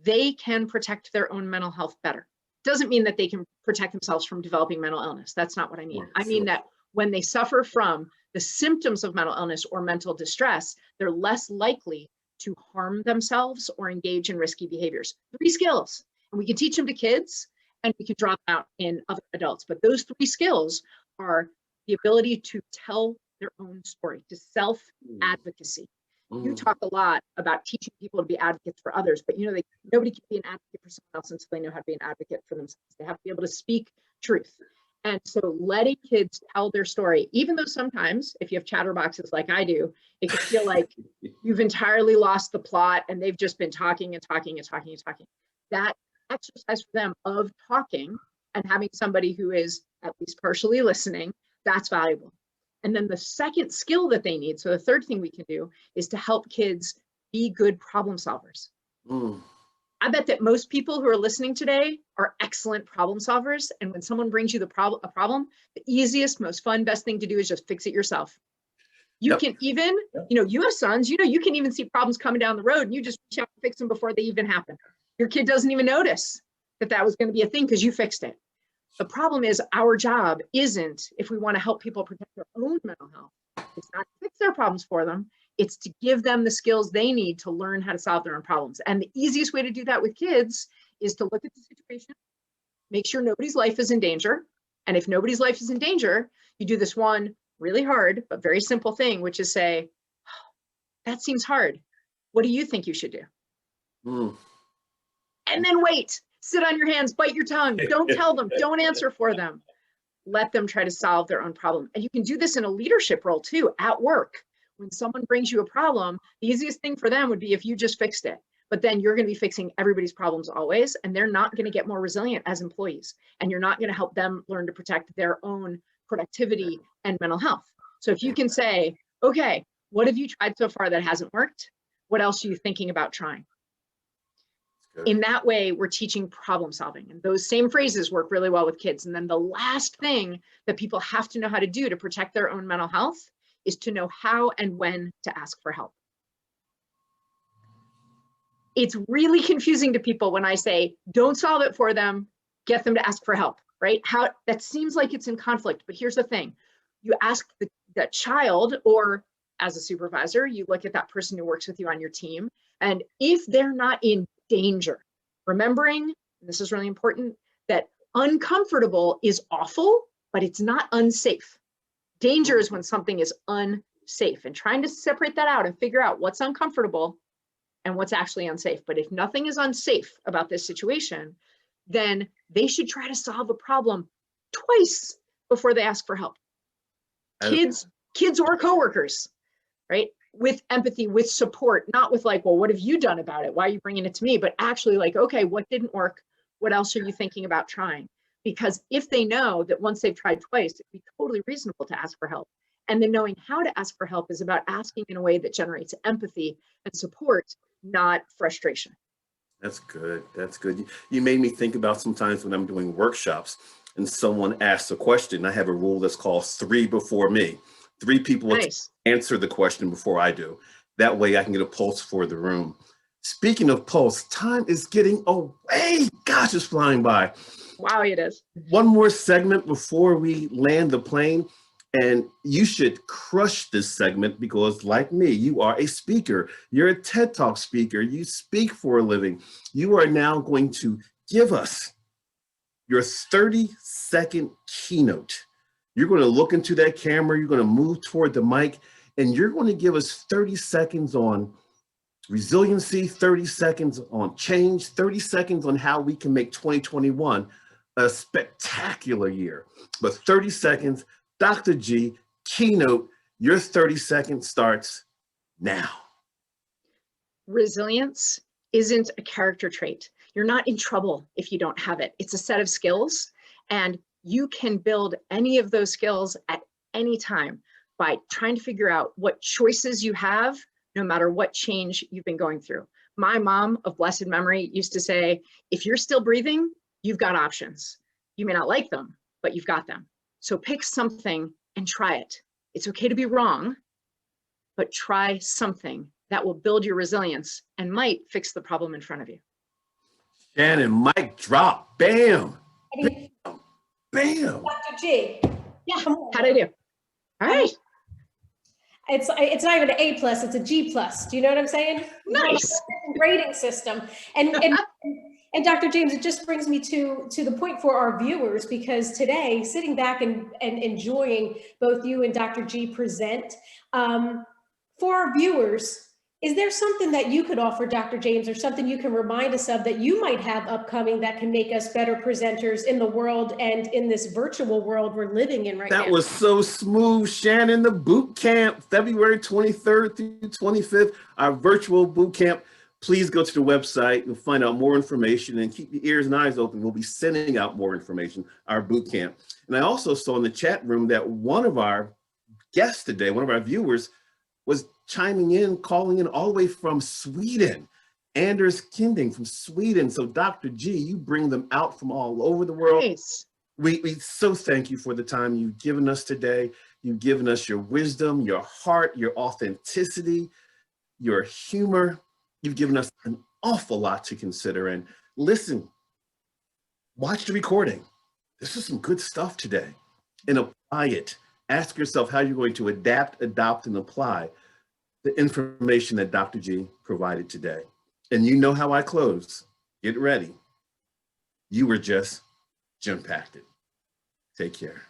they can protect their own mental health better. Doesn't mean that they can protect themselves from developing mental illness. That's not what I mean. I mean that when they suffer from the symptoms of mental illness or mental distress, they're less likely to harm themselves or engage in risky behaviors. 3 skills, and we can teach them to kids and we can draw them out in other adults. But those 3 skills are the ability to tell their own story, to self-advocacy. You talk a lot about teaching people to be advocates for others, but you know, nobody can be an advocate for someone else until they know how to be an advocate for themselves. They have to be able to speak truth. And so letting kids tell their story, even though sometimes if you have chatterboxes like I do, it can feel like you've entirely lost the plot and they've just been talking and talking and talking and talking. That exercise for them of talking and having somebody who is at least partially listening, that's valuable. And then the second skill that they need, so the third thing we can do is to help kids be good problem solvers. I bet that most people who are listening today are excellent problem solvers. And when someone brings you a problem, the easiest, most fun, best thing to do is just fix it yourself. You can even, you know, you have sons, you know, you can even see problems coming down the road and you just reach out and fix them before they even happen. Your kid doesn't even notice that that was going to be a thing because you fixed it. The problem is our job isn't, if we want to help people protect their own mental health, it's not to fix their problems for them. It's to give them the skills they need to learn how to solve their own problems. And the easiest way to do that with kids is to look at the situation, make sure nobody's life is in danger. And if nobody's life is in danger, you do this one really hard, but very simple thing, which is say, oh, that seems hard. What do you think you should do? And then wait. Sit on your hands, bite your tongue. Don't tell them, don't answer for them. Let them try to solve their own problem. And you can do this in a leadership role too, at work. When someone brings you a problem, the easiest thing for them would be if you just fixed it. But then you're going to be fixing everybody's problems always, and they're not going to get more resilient as employees. And you're not going to help them learn to protect their own productivity and mental health. So if you can say, okay, what have you tried so far that hasn't worked? What else are you thinking about trying? In that way, we're teaching problem solving. And those same phrases work really well with kids. And then the last thing that people have to know how to do to protect their own mental health is to know how and when to ask for help. It's really confusing to people when I say, don't solve it for them, get them to ask for help, right? How that seems like it's in conflict, but here's the thing. You ask the child, or as a supervisor, you look at that person who works with you on your team, and if they're not in danger, remembering, and this is really important, that uncomfortable is awful, but it's not unsafe. Danger is when something is unsafe, and trying to separate that out and figure out what's uncomfortable and what's actually unsafe. But if nothing is unsafe about this situation, then they should try to solve a problem twice before they ask for help. Kids or coworkers, right? With empathy, with support, not with like, well, what have you done about it? Why are you bringing it to me? But actually like, okay, what didn't work? What else are you thinking about trying? Because if they know that once they've tried twice, it'd be totally reasonable to ask for help. And then knowing how to ask for help is about asking in a way that generates empathy and support, not frustration. That's good. That's good. You made me think about sometimes when I'm doing workshops and someone asks a question, I have a rule that's called 3 before me. 3 people Nice. answer the question before I do. That way I can get a pulse for the room. Speaking of pulse, time is getting away. Gosh, it's flying by. Wow, it is. One more segment before we land the plane. And you should crush this segment because, like me, you are a speaker. You're a TED Talk speaker. You speak for a living. You are now going to give us your 30-second keynote. You're going to look into that camera. You're going to move toward the mic, and you're going to give us 30 seconds on resiliency, 30 seconds on change, 30 seconds on how we can make 2021 a spectacular year. But 30 seconds. Dr. G, keynote, your 30 seconds starts now. Resilience isn't a character trait. You're not in trouble if you don't have it. It's a set of skills, and you can build any of those skills at any time by trying to figure out what choices you have, no matter what change you've been going through. My mom of blessed memory used to say, if you're still breathing, you've got options. You may not like them, but you've got them. So pick something and try it. It's okay to be wrong, but try something that will build your resilience and might fix the problem in front of you. Shannon, mic drop. Bam. Bam. Bam. Dr. G. Yeah, how'd I do? All right. It's not even an A+, it's a G+. Do you know what I'm saying? Nice. Grading system. And Dr. James, it just brings me to the point for our viewers, because today, sitting back and enjoying both you and Dr. G present, for our viewers, is there something that you could offer, Dr. James, or something you can remind us of that you might have upcoming that can make us better presenters in the world and in this virtual world we're living in right now? That was so smooth, Shannon. The boot camp, February 23rd through 25th, our virtual boot camp. Please go to the website. You'll find out more information, and keep your ears and eyes open. We'll be sending out more information, our boot camp. And I also saw in the chat room that one of our guests today, one of our viewers, was chiming in, calling in all the way from Sweden. Anders Kinding from Sweden. So Dr. G, you bring them out from all over the world. Nice. We so thank you for the time you've given us today. You've given us your wisdom, your heart, your authenticity, your humor. You've given us an awful lot to consider. And listen, watch the recording. This is some good stuff today. And apply it. Ask yourself how you're going to adapt, adopt, and apply the information that Dr. G provided today. And you know how I close. Get ready. You were just gem-packed. Take care.